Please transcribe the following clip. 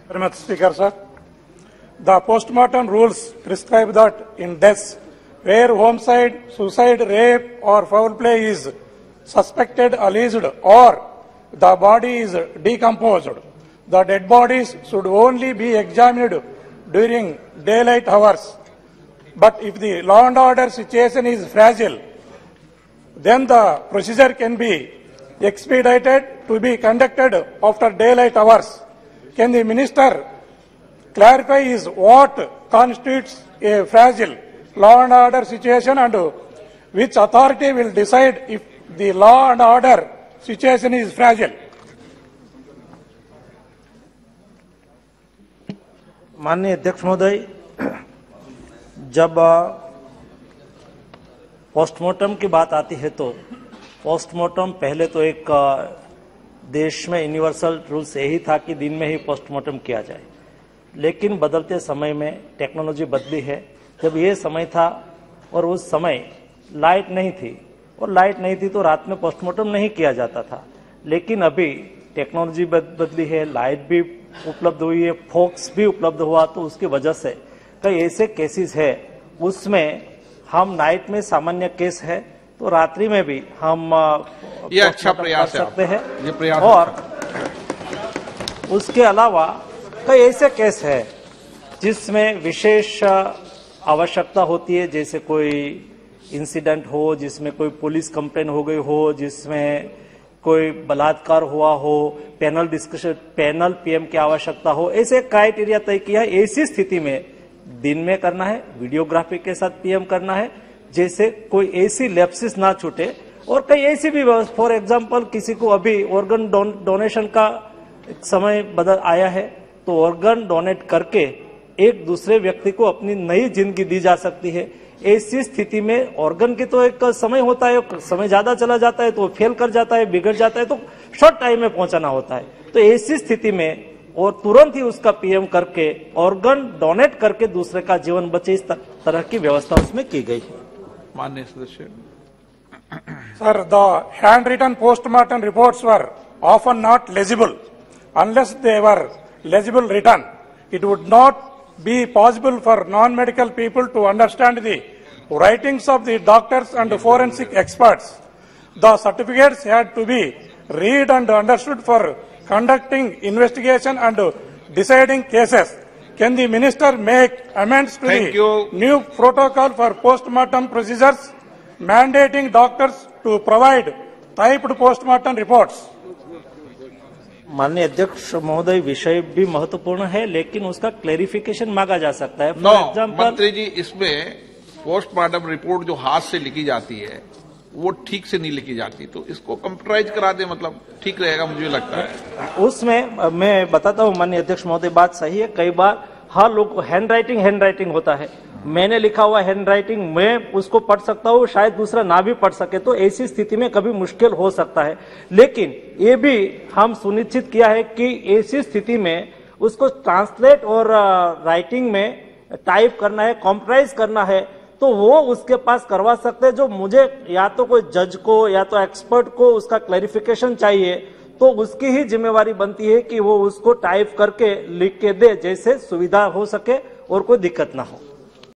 Very much, Speaker, sir. The post-mortem rules prescribe that in deaths where homicide, suicide, rape or foul play is suspected, alleged or the body is decomposed, the dead bodies should only be examined during daylight hours. But if the law and order situation is fragile, then the procedure can be expedited to be conducted after daylight hours. Can the minister clarify is what constitutes a fragile law and order situation and which authority will decide if the law and order situation is fragile? माननीय अध्यक्ष महोदय, जब postmortem की बात आती है तो postmortem पहले तो एक देश में यूनिवर्सल रूल्स यही था कि दिन में ही पोस्टमार्टम किया जाए, लेकिन बदलते समय में टेक्नोलॉजी बदली है। जब ये समय था और उस समय लाइट नहीं थी तो रात में पोस्टमार्टम नहीं किया जाता था, लेकिन अभी टेक्नोलॉजी बदली है, लाइट भी उपलब्ध हुई है, फोक्स भी उपलब्ध हुआ, तो उसकी वजह से कई ऐसे केसेस है उसमें हम नाइट में सामान्य केस है तो रात्रि में भी हम ये अच्छा प्रयास कर सकते हैं। ये प्रयास और उसके अलावा कई ऐसे केस है जिसमें विशेष आवश्यकता होती है, जैसे कोई इंसिडेंट हो, जिसमें कोई पुलिस कंप्लेन हो गई हो, जिसमें कोई बलात्कार हुआ हो, पैनल डिस्कशन, पैनल पीएम की आवश्यकता हो, ऐसे क्राइटेरिया तय किया है। ऐसी स्थिति में दिन में करना है, वीडियोग्राफी के साथ पीएम करना है, जैसे कोई ऐसी लैप्सिस ना छूटे। और कई ऐसी भी, फॉर एग्जांपल किसी को अभी ऑर्गन डोनेशन का समय बदल आया है तो ऑर्गन डोनेट करके एक दूसरे व्यक्ति को अपनी नई जिंदगी दी जा सकती है। ऐसी स्थिति में ऑर्गन की तो एक समय होता है, समय ज्यादा चला जाता है तो फेल कर जाता है, बिगड़ जाता है, तो शॉर्ट टाइम में पहुंचाना होता है। तो ऐसी स्थिति में और तुरंत ही उसका पीएम करके ऑर्गन डोनेट करके दूसरे का जीवन बचे, इस तरह की व्यवस्था उसमें की गई है। माननीय सदस्य Sir, the handwritten post-mortem reports were often not legible. Unless they were legible written, it would not be possible for non-medical people to understand the writings of the doctors and forensic experts. The certificates had to be read and understood for conducting investigation and deciding cases. Can the minister make amendments to the new protocol for post-mortem procedures, mandating doctors to provide typed post-mortem reports? माननीय अध्यक्ष महोदय, विषय भी महत्वपूर्ण है, लेकिन उसका clarification मांगा जा सकता है। मंत्री जी, इसमें पोस्टमार्टम रिपोर्ट जो हाथ से लिखी जाती है वो ठीक से नहीं लिखी जाती, तो इसको कंप्यूटराइज करा दे, मतलब ठीक रहेगा, मुझे लगता है। उसमें मैं बताता हूँ माननीय अध्यक्ष महोदय, बात सही है। कई बार हर लोग हैंड राइटिंग होता है, मैंने लिखा हुआ हैंड राइटिंग मैं उसको पढ़ सकता हूँ, शायद दूसरा ना भी पढ़ सके, तो ऐसी स्थिति में कभी मुश्किल हो सकता है। लेकिन ये भी हम सुनिश्चित किया है कि ऐसी स्थिति में उसको ट्रांसलेट और राइटिंग में टाइप करना है, कंप्यूटराइज करना है, तो वो उसके पास करवा सकते हैं। जो मुझे या तो कोई जज को या तो एक्सपर्ट को उसका क्लैरिफिकेशन चाहिए, तो उसकी ही जिम्मेवारी बनती है कि वो उसको टाइप करके लिख के दे, जैसे सुविधा हो सके और कोई दिक्कत ना हो।